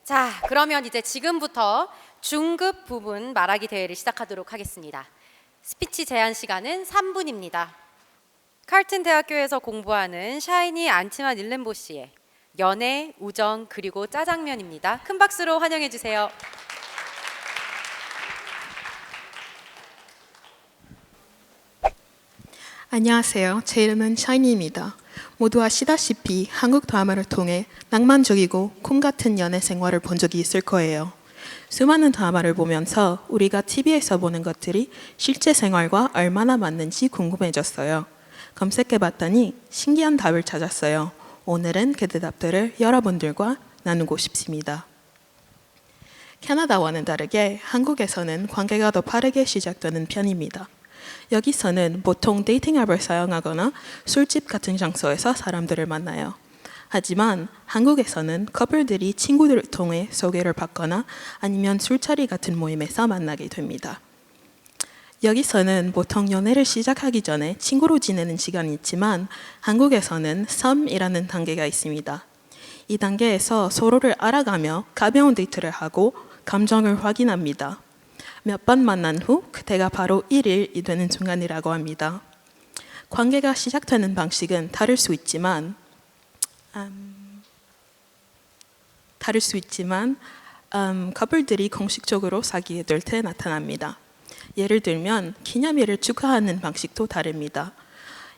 자, 그러면 이제 지금부터 중급 부분 말하기 대회를 시작하도록 하겠습니다. 스피치 제한 시간은 3분입니다. 칼튼 대학교에서 공부하는 샤이니 안티만 일렌보 씨의 연애, 우정, 그리고 짜장면입니다. 큰 박수로 환영해 주세요. 안녕하세요. 제 이름은 샤이니입니다. 모두 아시다시피 한국 드라마를 통해 낭만적이고 꿈 같은 연애 생활을 본 적이 있을 거예요. 수많은 드라마를 보면서 우리가 TV에서 보는 것들이 실제 생활과 얼마나 맞는지 궁금해졌어요. 검색해봤더니 신기한 답을 찾았어요. 오늘은 그 대답들을 여러분들과 나누고 싶습니다. 캐나다와는 다르게 한국에서는 관계가 더 빠르게 시작되는 편입니다. 여기서는 보통 데이팅 앱을 사용하거나 술집 같은 장소에서 사람들을 만나요. 하지만 한국에서는 커플들이 친구들을 통해 소개를 받거나 아니면 술자리 같은 모임에서 만나게 됩니다. 여기서는 보통 연애를 시작하기 전에 친구로 지내는 시간이 있지만 한국에서는 썸이라는 단계가 있습니다. 이 단계에서 서로를 알아가며 가벼운 데이트를 하고 감정을 확인합니다. 몇 번 만난 후 그때가 바로 1일이 되는 순간이라고 합니다. 관계가 시작되는 방식은 다를 수 있지만 커플들이 공식적으로 사귀게 될 때 나타납니다. 예를 들면 기념일을 축하하는 방식도 다릅니다.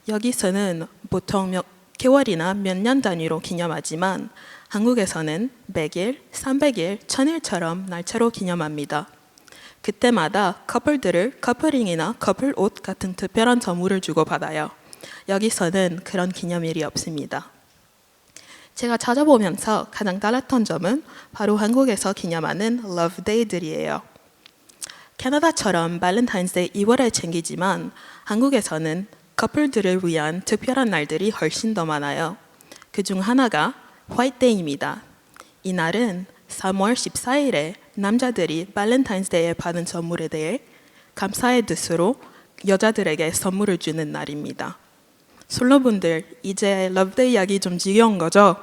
여기서는 보통 몇 개월이나 몇 년 단위로 기념하지만 한국에서는 100일, 300일, 1000일처럼 날짜로 기념합니다. 그때마다 커플들을 커플링이나 커플 옷 같은 특별한 선물을 주고받아요. 여기서는 그런 기념일이 없습니다. 제가 찾아보면서 가장 달랐던 점은 바로 한국에서 기념하는 러브데이들이에요. 캐나다처럼 발렌타인스데이 2월에 챙기지만 한국에서는 커플들을 위한 특별한 날들이 훨씬 더 많아요. 그중 하나가 화이트데이입니다. 이 날은 3월 14일에 남자들이 발렌타인스데이에 받은 선물에 대해 감사의 뜻으로 여자들에게 선물을 주는 날입니다. 솔로분들, 이제 러브데이 이야기 좀 지겨운 거죠?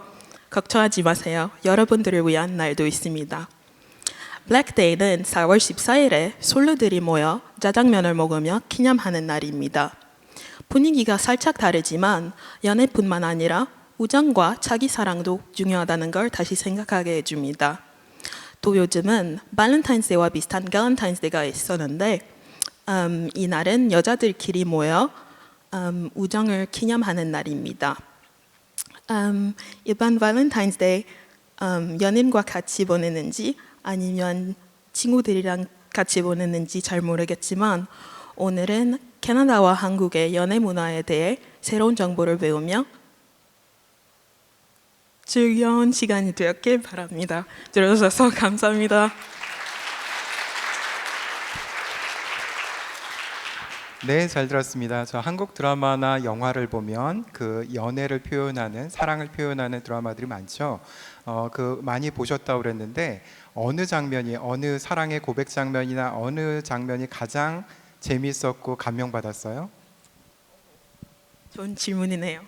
걱정하지 마세요. 여러분들을 위한 날도 있습니다. 블랙데이는 4월 14일에 솔로들이 모여 짜장면을 먹으며 기념하는 날입니다. 분위기가 살짝 다르지만 연애뿐만 아니라 우정과 자기 사랑도 중요하다는 걸 다시 생각하게 해줍니다. 또 요즘은 발렌타인스데이와 비슷한 갈렌타인스데이가 있었는데 이 날은 여자들끼리 모여 우정을 기념하는 날입니다. 일반 발렌타인스데이 연인과 같이 보내는지 아니면 친구들이랑 같이 보내는지 잘 모르겠지만 오늘은 캐나다와 한국의 연애 문화에 대해 새로운 정보를 배우며 즐거운 시간이 되었길 바랍니다. 들어주셔서 감사합니다. 네, 잘 들었습니다. 저 한국 드라마나 영화를 보면 그 연애를 표현하는, 사랑을 표현하는 드라마들이 많죠. 많이 보셨다고 그랬는데 어느 장면이, 어느 사랑의 고백 장면이나 어느 장면이 가장 재미있었고 감명받았어요? 좋은 질문이네요.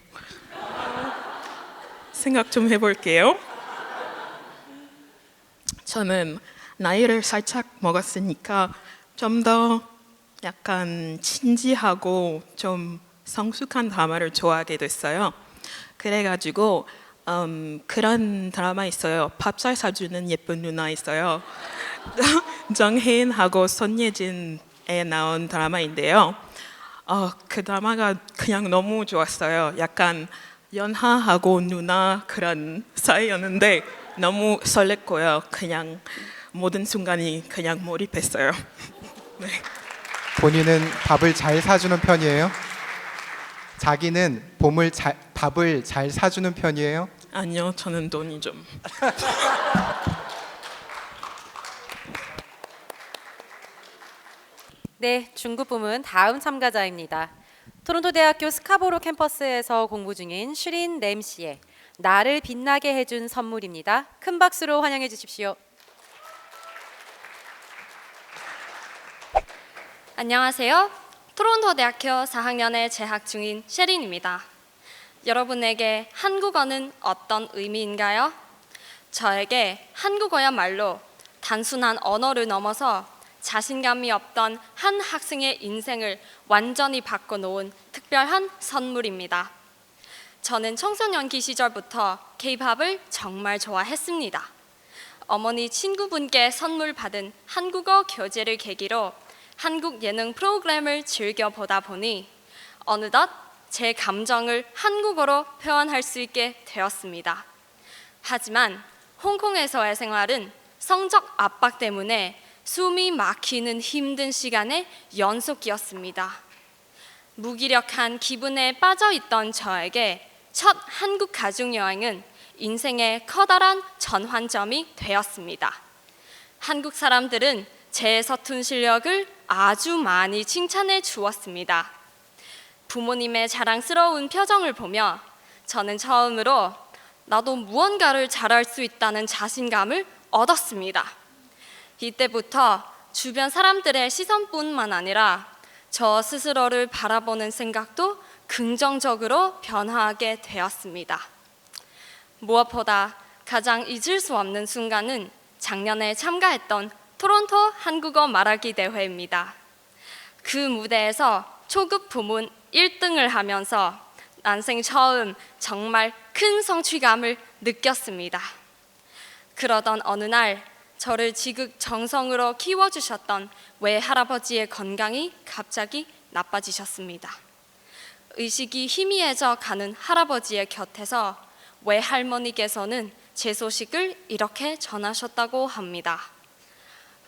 생각 좀 해볼게요. 저는 나이를 살짝 먹었으니까 좀 더 약간 진지하고 좀 성숙한 드라마를 좋아하게 됐어요. 그래가지고 그런 드라마 있어요. 밥 잘 사주는 예쁜 누나 있어요. 정혜인하고 손예진에 나온 드라마인데요. 그 드라마가 그냥 너무 좋았어요. 약간 연하하고 누나 그런 사이였는데 너무 설렜고요. 그냥 모든 순간이 그냥 몰입했어요. 네. 본인은 밥을 잘 사주는 편이에요? 자기는 밥을 잘 사주는 편이에요? 아니요, 저는 돈이 좀. 네, 중급 부문 다음 참가자입니다. 토론토 대학교 스카보로 캠퍼스에서 공부 중인 슈린 램 씨의 나를 빛나게 해준 선물입니다. 큰 박수로 환영해 주십시오. 안녕하세요. 토론토 대학교 4학년에 재학 중인 셰린입니다. 여러분에게 한국어는 어떤 의미인가요? 저에게 한국어야말로 단순한 언어를 넘어서 자신감이 없던 한 학생의 인생을 완전히 바꿔놓은 특별한 선물입니다. 저는 청소년기 시절부터 K-팝을 정말 좋아했습니다. 어머니 친구분께 선물 받은 한국어 교재를 계기로 한국 예능 프로그램을 즐겨 보다 보니 어느덧 제 감정을 한국어로 표현할 수 있게 되었습니다. 하지만 홍콩에서의 생활은 성적 압박 때문에 숨이 막히는 힘든 시간의 연속이었습니다. 무기력한 기분에 빠져 있던 저에게 첫 한국 가족 여행은 인생의 커다란 전환점이 되었습니다. 한국 사람들은 제 서툰 실력을 아주 많이 칭찬해 주었습니다. 부모님의 자랑스러운 표정을 보며 저는 처음으로 나도 무언가를 잘할 수 있다는 자신감을 얻었습니다. 이때부터 주변 사람들의 시선뿐만 아니라 저 스스로를 바라보는 생각도 긍정적으로 변화하게 되었습니다. 무엇보다 가장 잊을 수 없는 순간은 작년에 참가했던 토론토 한국어 말하기 대회입니다. 그 무대에서 초급 부문 1등을 하면서 난생 처음 정말 큰 성취감을 느꼈습니다. 그러던 어느 날 저를 지극정성으로 키워주셨던 외할아버지의 건강이 갑자기 나빠지셨습니다. 의식이 희미해져 가는 할아버지의 곁에서 외할머니께서는 제 소식을 이렇게 전하셨다고 합니다.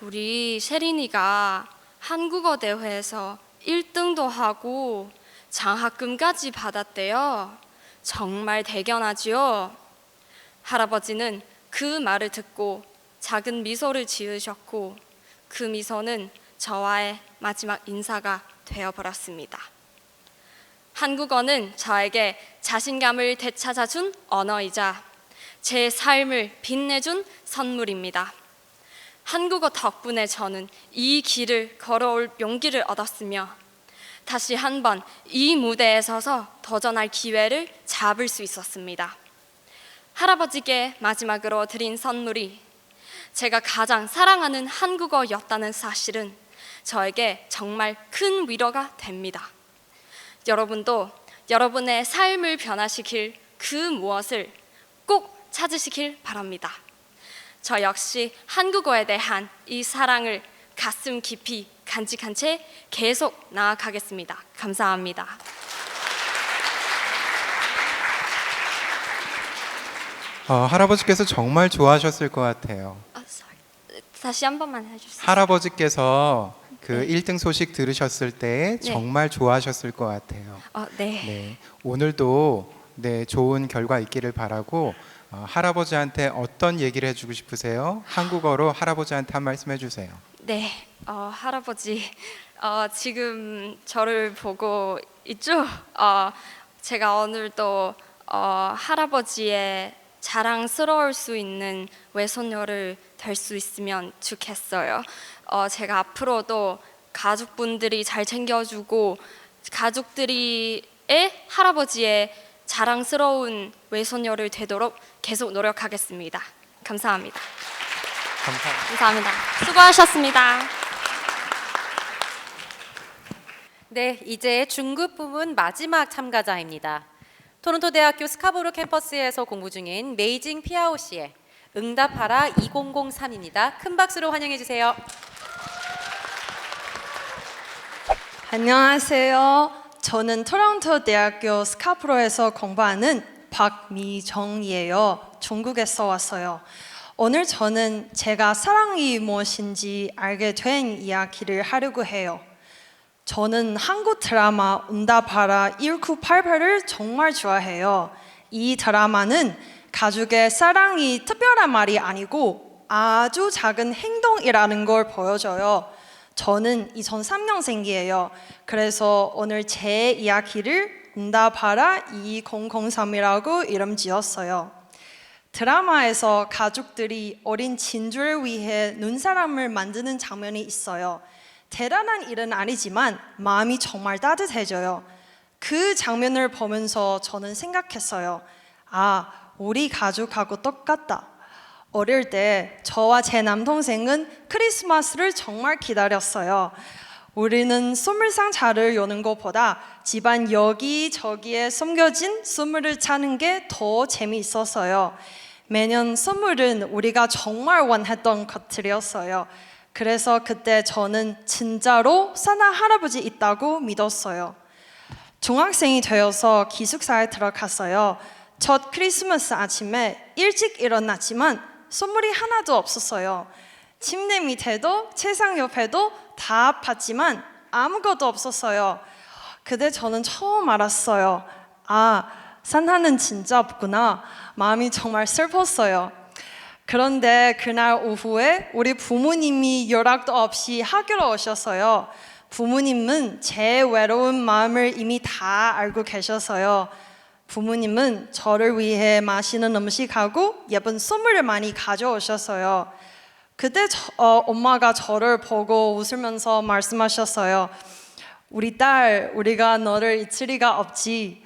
우리 셰린이가 한국어 대회에서 1등도 하고 장학금까지 받았대요. 정말 대견하지요? 할아버지는 그 말을 듣고 작은 미소를 지으셨고 그 미소는 저와의 마지막 인사가 되어버렸습니다. 한국어는 저에게 자신감을 되찾아준 언어이자 제 삶을 빛내준 선물입니다. 한국어 덕분에 저는 이 길을 걸어올 용기를 얻었으며 다시 한번 이 무대에 서서 도전할 기회를 잡을 수 있었습니다. 할아버지께 마지막으로 드린 선물이 제가 가장 사랑하는 한국어였다는 사실은 저에게 정말 큰 위로가 됩니다. 여러분도 여러분의 삶을 변화시킬 그 무엇을 꼭 찾으시길 바랍니다. 저 역시 한국어에 대한 이 사랑을 가슴 깊이 간직한 채 계속 나아가겠습니다. 감사합니다. 할아버지께서 정말 좋아하셨을 것 같아요. 다시 한 번만 해주세요. 할아버지께서 그 1등 소식 들으셨을 때 네. 정말 좋아하셨을 것 같아요. 네. 네, 오늘도 좋은 결과 있기를 바라고 할아버지한테 어떤 얘기를 해주고 싶으세요? 한국어로 할아버지한테 한 말씀 해주세요. 네, 할아버지 지금 저를 보고 있죠? 제가 오늘도 할아버지의 자랑스러울 수 있는 외손녀를 될 수 있으면 좋겠어요. 제가 앞으로도 가족분들이 잘 챙겨주고 가족들이 할아버지의 자랑스러운 외손녀를 되도록 계속 노력하겠습니다. 감사합니다. 감사합니다. 수고하셨습니다. 네, 이제 중급 부문 마지막 참가자입니다. 토론토 대학교 스카보로 캠퍼스에서 공부 중인 메이징 피아오 씨의 응답하라 2003입니다. 큰 박수로 환영해 주세요. 안녕하세요. 저는 토론토 대학교 스카프로에서 공부하는 박미정이에요. 중국에서 왔어요. 오늘 저는 제가 사랑이 무엇인지 알게 된 이야기를 하려고 해요. 저는 한국 드라마 응답하라 1988을 정말 좋아해요. 이 드라마는 가족의 사랑이 특별한 말이 아니고 아주 작은 행동이라는 걸 보여줘요. 저는 2003년생이에요. 그래서 오늘 제 이야기를 응답하라 2003이라고 이름 지었어요. 드라마에서 가족들이 어린 진주를 위해 눈사람을 만드는 장면이 있어요. 대단한 일은 아니지만 마음이 정말 따뜻해져요. 그 장면을 보면서 저는 생각했어요. 우리 가족하고 똑같다. 어릴 때 저와 제 남동생은 크리스마스를 정말 기다렸어요. 우리는 선물 상자를 여는 것보다 집안 여기저기에 숨겨진 선물을 찾는 게 더 재미있었어요. 매년 선물은 우리가 정말 원했던 것들이었어요. 그래서 그때 저는 진짜로 산타 할아버지 있다고 믿었어요. 중학생이 되어서 기숙사에 들어갔어요. 첫 크리스마스 아침에 일찍 일어났지만 선물이 하나도 없었어요. 침대 밑에도 책상 옆에도 다 봤지만 아무것도 없었어요. 그때 저는 처음 알았어요. 아, 산타는 진짜 없구나. 마음이 정말 슬펐어요. 그런데 그날 오후에 우리 부모님이 연락도 없이 학교로 오셨어요. 부모님은 제 외로운 마음을 이미 다 알고 계셔서요. 부모님은 저를 위해 맛있는 음식하고 예쁜 선물을 많이 가져오셨어요. 그때 엄마가 저를 보고 웃으면서 말씀하셨어요. 우리 딸, 우리가 너를 잊을 리가 없지.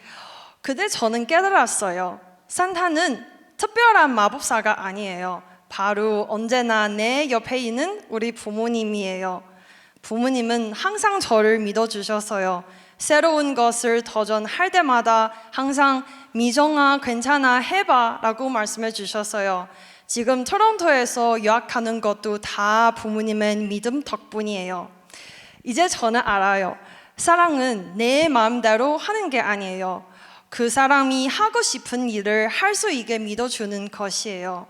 그때 저는 깨달았어요. 산타는 특별한 마법사가 아니에요. 바로 언제나 내 옆에 있는 우리 부모님이에요. 부모님은 항상 저를 믿어주셔서요. 새로운 것을 도전할 때마다 항상 미정아 괜찮아 해봐 라고 말씀해 주셨어요. 지금 토론토에서 유학하는 것도 다 부모님의 믿음 덕분이에요. 이제 저는 알아요. 사랑은 내 마음대로 하는 게 아니에요. 그 사람이 하고 싶은 일을 할 수 있게 믿어주는 것이에요.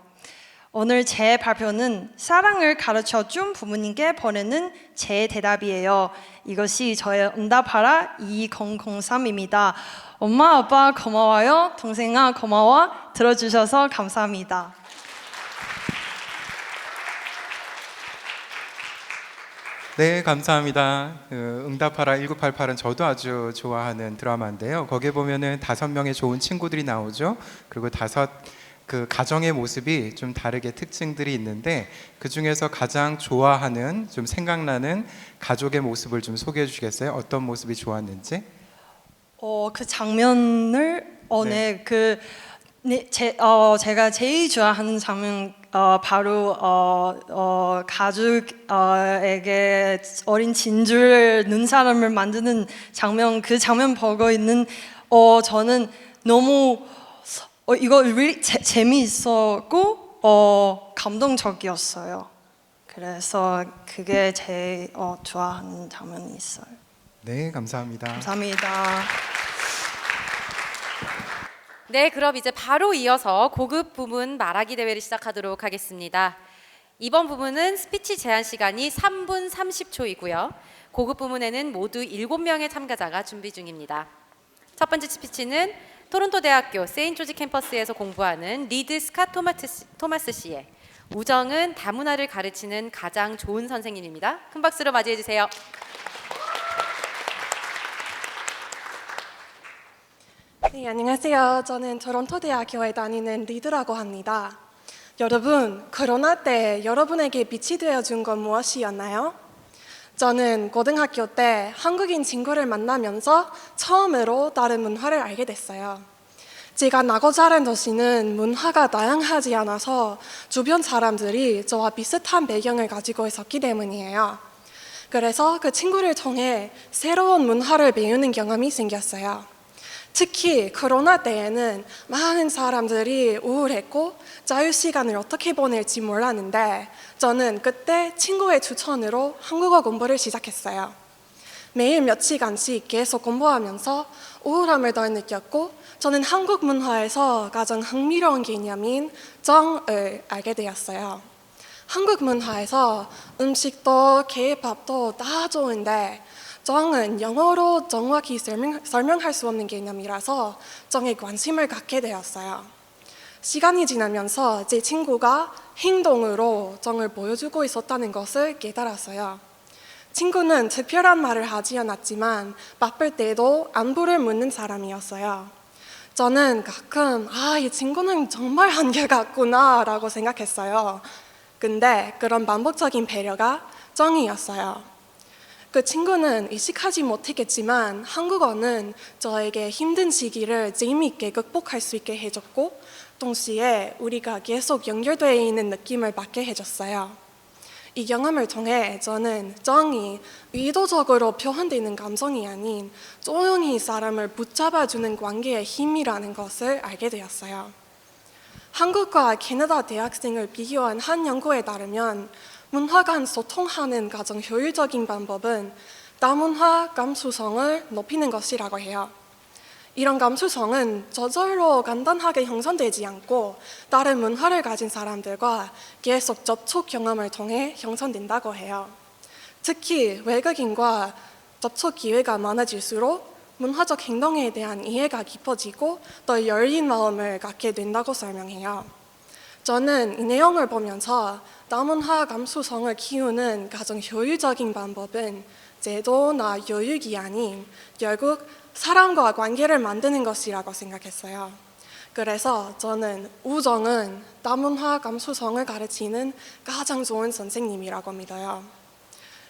오늘 제 발표는 사랑을 가르쳐 준 부모님께 보내는 제 대답이에요. 이것이 저의 응답하라 2003입니다. 엄마, 아빠 고마워요. 동생아 고마워. 들어주셔서 감사합니다. 네, 감사합니다. 응답하라 1988은 저도 아주 좋아하는 드라마인데요. 거기에 보면은 5명의 좋은 친구들이 나오죠. 그리고 그 가정의 모습이 좀 다르게 특징들이 있는데 그 중에서 가장 좋아하는 좀 생각나는 가족의 모습을 좀 소개해 주시겠어요? 어떤 모습이 좋았는지? 그 장면을 제가 제일 좋아하는 장면 바로 가족에게 어린 진주를 눈사람을 만드는 장면, 그 장면 보고 있는 저는 너무 이거 really 재미있었고 감동적이었어요. 그래서 그게 제일 좋아하는 장면이 있어요. 네, 감사합니다. 감사합니다. 네, 그럼 이제 바로 이어서 고급 부문 말하기 대회를 시작하도록 하겠습니다. 이번 부문은 스피치 제한 시간이 3분 30초이고요. 고급 부문에는 모두 7명의 참가자가 준비 중입니다. 첫 번째 스피치는 토론토 대학교 세인트 조지 캠퍼스에서 공부하는 리드 스캇 토마스 씨의 우정은 다문화를 가르치는 가장 좋은 선생님입니다. 큰 박수로 맞이해 주세요. 네, 안녕하세요. 저는 토론토 대학교에 다니는 리드라고 합니다. 여러분, 코로나 때 여러분에게 빛이 되어준 건 무엇이었나요? 저는 고등학교 때 한국인 친구를 만나면서 처음으로 다른 문화를 알게 됐어요. 제가 나고 자란 도시는 문화가 다양하지 않아서 주변 사람들이 저와 비슷한 배경을 가지고 있었기 때문이에요. 그래서 그 친구를 통해 새로운 문화를 배우는 경험이 생겼어요. 특히 코로나 때에는 많은 사람들이 우울했고 자유시간을 어떻게 보낼지 몰랐는데 저는 그때 친구의 추천으로 한국어 공부를 시작했어요. 매일 몇 시간씩 계속 공부하면서 우울함을 덜 느꼈고 저는 한국 문화에서 가장 흥미로운 개념인 정을 알게 되었어요. 한국 문화에서 음식도 케이팝도 다 좋은데 정은 영어로 정확히 설명할 수 없는 개념이라서 정에 관심을 갖게 되었어요. 시간이 지나면서 제 친구가 행동으로 정을 보여주고 있었다는 것을 깨달았어요. 친구는 특별한 말을 하지 않았지만 바쁠 때도 안부를 묻는 사람이었어요. 저는 가끔 이 친구는 정말 한결 같구나 라고 생각했어요. 근데 그런 반복적인 배려가 정이었어요. 그 친구는 의식하지 못했겠지만 한국어는 저에게 힘든 시기를 재미있게 극복할 수 있게 해줬고 동시에 우리가 계속 연결되어 있는 느낌을 받게 해줬어요. 이 경험을 통해 저는 정이 의도적으로 표현되는 감성이 아닌 조용히 사람을 붙잡아주는 관계의 힘이라는 것을 알게 되었어요. 한국과 캐나다 대학생을 비교한 한 연구에 따르면 문화 간 소통하는 가장 효율적인 방법은 다문화 감수성을 높이는 것이라고 해요. 이런 감수성은 저절로 간단하게 형성되지 않고 다른 문화를 가진 사람들과 계속 접촉 경험을 통해 형성된다고 해요. 특히 외국인과 접촉 기회가 많아질수록 문화적 행동에 대한 이해가 깊어지고 더 열린 마음을 갖게 된다고 설명해요. 저는 이 내용을 보면서 다문화 감수성을 키우는 가장 효율적인 방법은 제도나 교육이 아닌 결국 사람과 관계를 만드는 것이라고 생각했어요. 그래서 저는 우정은 다문화 감수성을 가르치는 가장 좋은 선생님이라고 믿어요.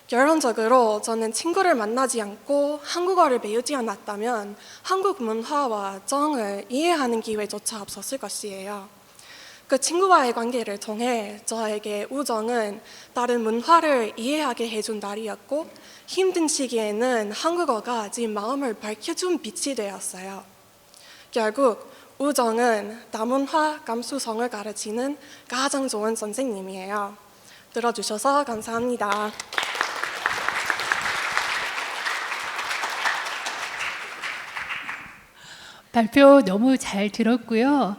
결론적으로 저는 친구를 만나지 않고 한국어를 배우지 않았다면 한국 문화와 정을 이해하는 기회조차 없었을 것이에요. 그 친구와의 관계를 통해 저에게 우정은 다른 문화를 이해하게 해준 날이었고 힘든 시기에는 한국어가 제 마음을 밝혀준 빛이 되었어요. 결국 우정은 다문화 감수성을 가르치는 가장 좋은 선생님이에요. 들어주셔서 감사합니다. 발표 너무 잘 들었고요.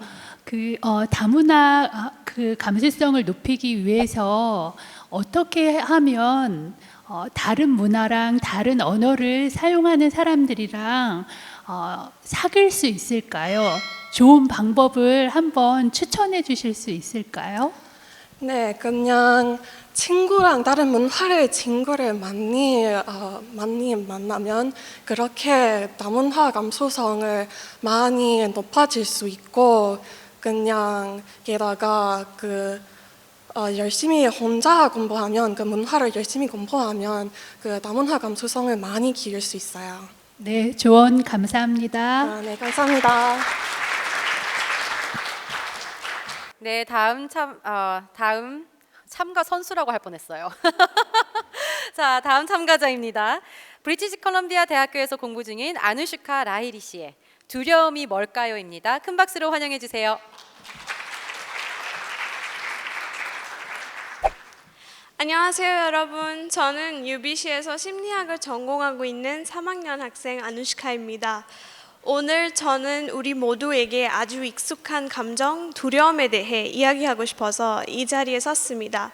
다문화 감수성을 높이기 위해서 어떻게 하면 다른 문화랑 다른 언어를 사용하는 사람들이랑 사귈 수 있을까요? 좋은 방법을 한번 추천해 주실 수 있을까요? 네, 그냥 친구랑 다른 문화의 친구를 많이 만나면 그렇게 다문화 감수성을 많이 높아질 수 있고 그냥 게다가 열심히 혼자 공부하면 그 문화를 열심히 공부하면 그 다문화 감수성을 많이 기를 수 있어요. 네, 조언 감사합니다. 네, 감사합니다. 네, 다음 참가 선수라고 할 뻔했어요. 자, 다음 참가자입니다. 브리티시 컬럼비아 대학교에서 공부 중인 아누슈카 라히리 씨의 두려움이 뭘까요?입니다. 큰 박수로 환영해 주세요. 안녕하세요 여러분. 저는 UBC에서 심리학을 전공하고 있는 3학년 학생 아누시카입니다. 오늘 저는 우리 모두에게 아주 익숙한 감정, 두려움에 대해 이야기하고 싶어서 이 자리에 섰습니다.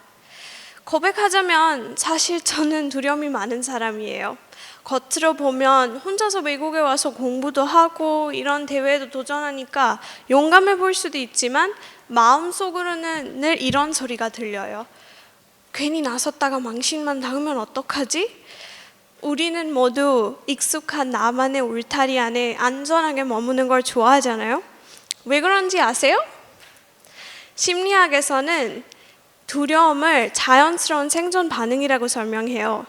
고백하자면 사실 저는 두려움이 많은 사람이에요. 겉으로 보면 혼자서 외국에 와서 공부도 하고 이런 대회에도 도전하니까 용감해 보일 수도 있지만 마음속으로는 늘 이런 소리가 들려요. 괜히 나섰다가 망신만 당하면 어떡하지? 우리는 모두 익숙한 나만의 울타리 안에 안전하게 머무는 걸 좋아하잖아요. 왜 그런지 아세요? 심리학에서는 두려움을 자연스러운 생존 반응이라고 설명해요.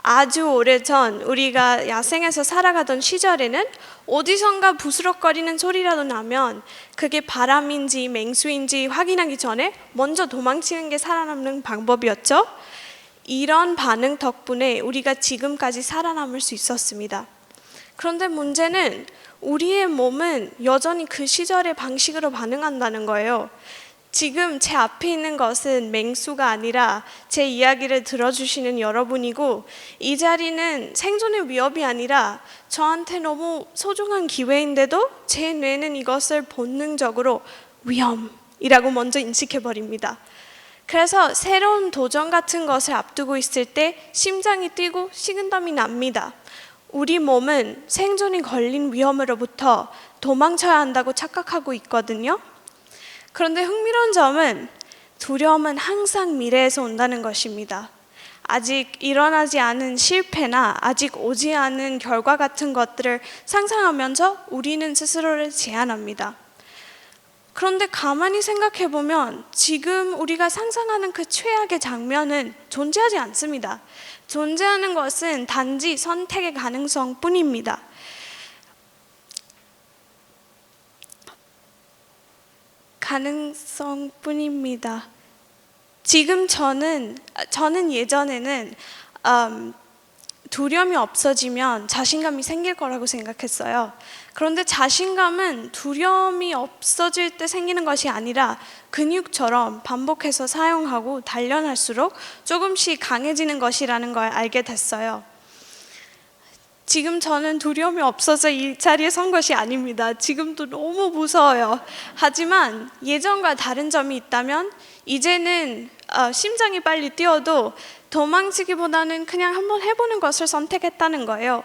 아주 오래전 우리가 야생에서 살아가던 시절에는 어디선가 부스럭거리는 소리라도 나면 그게 바람인지 맹수인지 확인하기 전에 먼저 도망치는 게 살아남는 방법이었죠. 이런 반응 덕분에 우리가 지금까지 살아남을 수 있었습니다. 그런데 문제는 우리의 몸은 여전히 그 시절의 방식으로 반응한다는 거예요. 지금 제 앞에 있는 것은 맹수가 아니라 제 이야기를 들어주시는 여러분이고 이 자리는 생존의 위협이 아니라 저한테 너무 소중한 기회인데도 제 뇌는 이것을 본능적으로 위험이라고 먼저 인식해버립니다. 그래서 새로운 도전 같은 것을 앞두고 있을 때 심장이 뛰고 식은땀이 납니다. 우리 몸은 생존이 걸린 위험으로부터 도망쳐야 한다고 착각하고 있거든요. 그런데 흥미로운 점은 두려움은 항상 미래에서 온다는 것입니다. 아직 일어나지 않은 실패나 아직 오지 않은 결과 같은 것들을 상상하면서 우리는 스스로를 제한합니다. 그런데 가만히 생각해 보면 지금 우리가 상상하는 그 최악의 장면은 존재하지 않습니다. 존재하는 것은 단지 선택의 가능성 뿐입니다. 가능성뿐입니다. 지금 저는 예전에는 두려움이 없어지면 자신감이 생길 거라고 생각했어요. 그런데 자신감은 두려움이 없어질 때 생기는 것이 아니라 근육처럼 반복해서 사용하고 단련할수록 조금씩 강해지는 것이라는 걸 알게 됐어요. 지금 저는 두려움이 없어서 이 자리에 선 것이 아닙니다. 지금도 너무 무서워요. 하지만 예전과 다른 점이 있다면 이제는 심장이 빨리 뛰어도 도망치기보다는 그냥 한번 해보는 것을 선택했다는 거예요.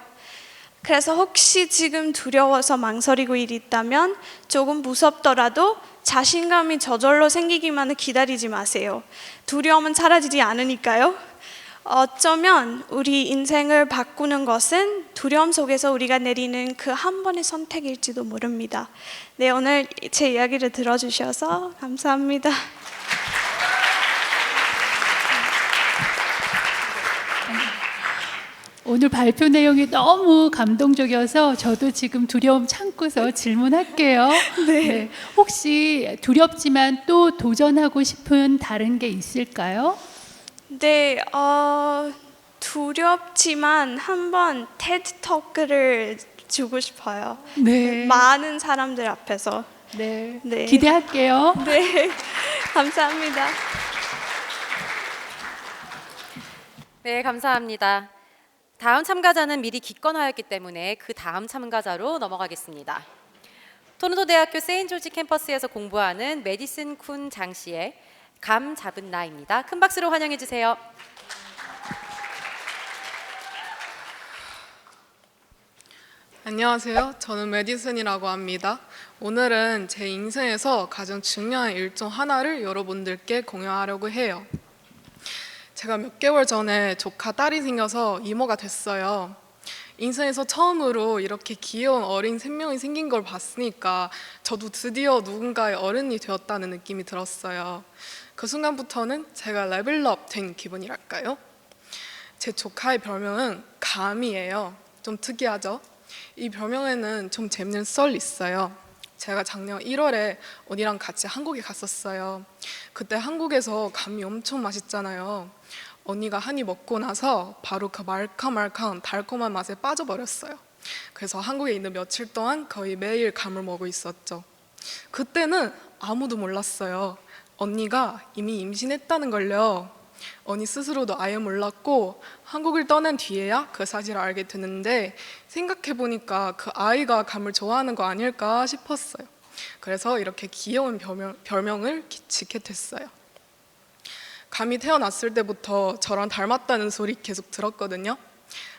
그래서 혹시 지금 두려워서 망설이고 있다면 조금 무섭더라도 자신감이 저절로 생기기만을 기다리지 마세요. 두려움은 사라지지 않으니까요. 어쩌면 우리 인생을 바꾸는 것은 두려움 속에서 우리가 내리는 그 한 번의 선택일지도 모릅니다. 네, 오늘 제 이야기를 들어주셔서 감사합니다. 오늘 발표 내용이 너무 감동적이어서 저도 지금 두려움 참고서 질문할게요. 네. 혹시 두렵지만 또 도전하고 싶은 다른 게 있을까요? 네, 두렵지만 한번 테드 토크를 주고 싶어요. 네. 많은 사람들 앞에서. 네. 네. 기대할게요. 네, 감사합니다. 네, 감사합니다. 다음 참가자는 미리 기권하였기 때문에 그 다음 참가자로 넘어가겠습니다. 토론토 대학교 세인조지 캠퍼스에서 공부하는 메디슨 쿤 장 씨의 감 잡은 나입니다. 큰 박수로 환영해 주세요. 안녕하세요. 저는 메디슨이라고 합니다. 오늘은 제 인생에서 가장 중요한 일정 하나를 여러분들께 공유하려고 해요. 제가 몇 개월 전에 조카 딸이 생겨서 이모가 됐어요. 인생에서 처음으로 이렇게 귀여운 어린 생명이 생긴 걸 봤으니까 저도 드디어 누군가의 어른이 되었다는 느낌이 들었어요. 그 순간부터는 제가 레벨업 된 기분이랄까요? 제 조카의 별명은 감이에요. 좀 특이하죠? 이 별명에는 좀 재밌는 썰이 있어요. 제가 작년 1월에 언니랑 같이 한국에 갔었어요. 그때 한국에서 감이 엄청 맛있잖아요. 언니가 한 입 먹고 나서 바로 그 말캉말캉 달콤한 맛에 빠져버렸어요. 그래서 한국에 있는 며칠 동안 거의 매일 감을 먹고 있었죠. 그때는 아무도 몰랐어요. 언니가 이미 임신했다는 걸요. 언니 스스로도 아예 몰랐고 한국을 떠난 뒤에야 그 사실을 알게 됐는데 생각해보니까 그 아이가 감을 좋아하는 거 아닐까 싶었어요. 그래서 이렇게 귀여운 별명을 짓게 됐어요. 감이 태어났을 때부터 저랑 닮았다는 소리 계속 들었거든요.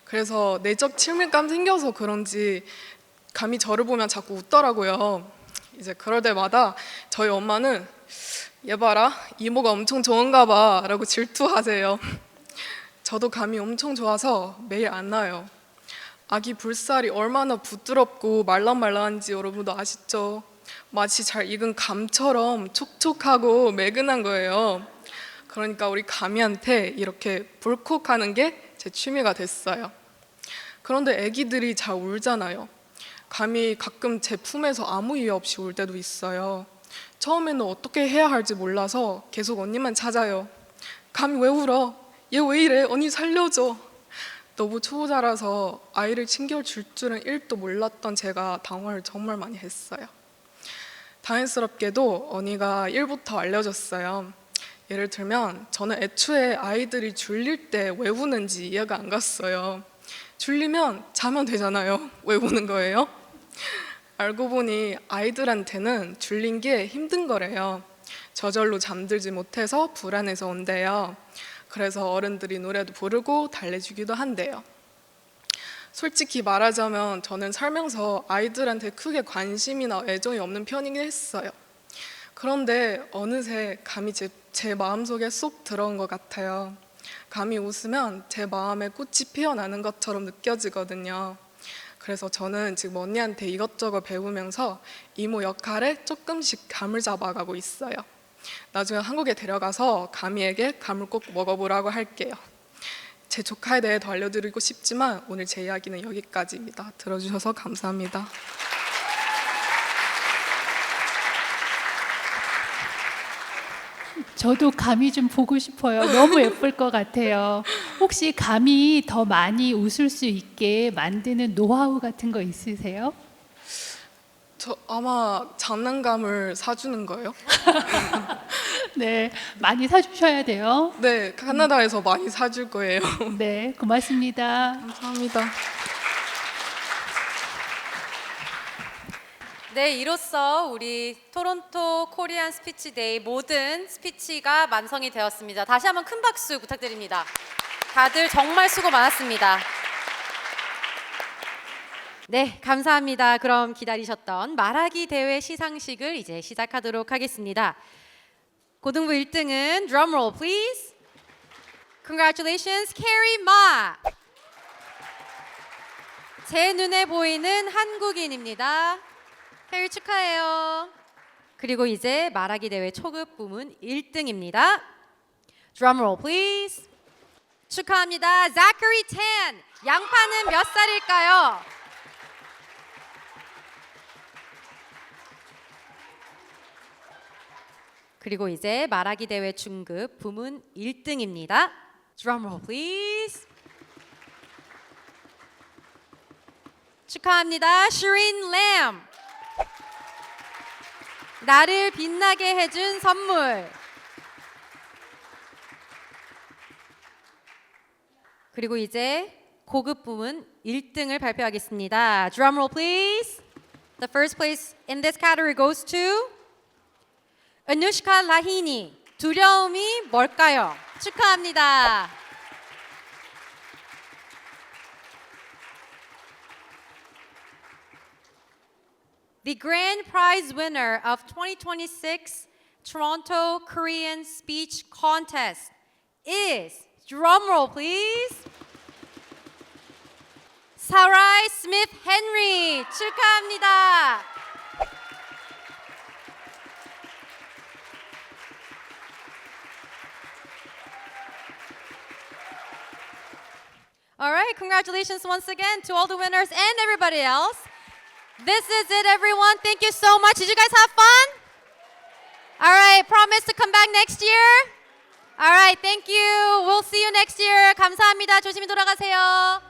그래서 내적 친밀감 생겨서 그런지 감이 저를 보면 자꾸 웃더라고요. 이제 그럴 때마다 저희 엄마는 얘 봐라, 이모가 엄청 좋은가 봐 라고 질투하세요. 저도 감이 엄청 좋아서 매일 안 나요. 아기 불살이 얼마나 부드럽고 말랑말랑한지 여러분도 아시죠? 마치 잘 익은 감처럼 촉촉하고 매근한 거예요. 그러니까 우리 감이한테 이렇게 불콕하는 게 제 취미가 됐어요. 그런데 아기들이 잘 울잖아요. 감이 가끔 제 품에서 아무 이유 없이 울 때도 있어요. 처음에는 어떻게 해야 할지 몰라서 계속 언니만 찾아요. 감이 왜 울어? 얘 왜 이래? 언니 살려줘. 너무 초보자라서 아이를 챙겨줄 줄은 1도 몰랐던 제가 당황을 정말 많이 했어요. 다행스럽게도 언니가 1부터 알려줬어요. 예를 들면 저는 애초에 아이들이 졸릴 때 왜 우는지 이해가 안 갔어요. 졸리면 자면 되잖아요. 왜 우는 거예요? 알고 보니 아이들한테는 졸린 게 힘든 거래요. 저절로 잠들지 못해서 불안해서 온대요. 그래서 어른들이 노래도 부르고 달래주기도 한대요. 솔직히 말하자면 저는 살면서 아이들한테 크게 관심이나 애정이 없는 편이긴 했어요. 그런데 어느새 감이 제 마음속에 쏙 들어온 것 같아요. 감이 웃으면 제 마음에 꽃이 피어나는 것처럼 느껴지거든요. 그래서 저는 지금 언니한테 이것저것 배우면서 이모 역할에 조금씩 감을 잡아가고 있어요. 나중에 한국에 데려가서 감이에게 감을 꼭 먹어보라고 할게요. 제 조카에 대해 더 알려드리고 싶지만 오늘 제 이야기는 여기까지입니다. 들어주셔서 감사합니다. 저도 감히 좀 보고 싶어요. 너무 예쁠 것 같아요. 혹시 감히 더 많이 웃을 수 있게 만드는 노하우 같은 거 있으세요? 저 아마 장난감을 사주는 거예요? 네, 많이 사주셔야 돼요. 네, 캐나다에서 많이 사줄 거예요. 네, 고맙습니다. 감사합니다. 네, 이로써 우리 토론토 코리안 스피치 데이 모든 스피치가 완성이 되었습니다. 다시 한번 큰 박수 부탁드립니다. 다들 정말 수고 많았습니다. 네, 감사합니다. 그럼 기다리셨던 말하기 대회 시상식을 이제 시작하도록 하겠습니다. 고등부 1등은 drum roll please. Congratulations, Carrie Ma. 제 눈에 보이는 한국인입니다. 캐리 축하해요. 그리고 이제 말하기 대회 초급 부문 1등입니다. Drum roll please. 축하합니다. Zachary Tan. 양파는 몇 살일까요? 그리고 이제 말하기 대회 중급 부문 1등입니다. Drum roll please. 축하합니다. Shireen Lam. 나를 빛나게 해준 선물. 그리고 이제 고급 부문 1등을 발표하겠습니다. Drum roll please. The first place in this category goes to Anushka Lahini. 두려움이 뭘까요? 축하합니다. The grand prize winner of 2026 Toronto Korean Speech Contest is, drumroll please, Sarai Smith Henry. 축하합니다. All right, congratulations once again to all the winners and everybody else. This is it, everyone. Thank you so much. Did you guys have fun? All right, promise to come back next year? All right, thank you. We'll see you next year. 감사합니다. 조심히 돌아가세요.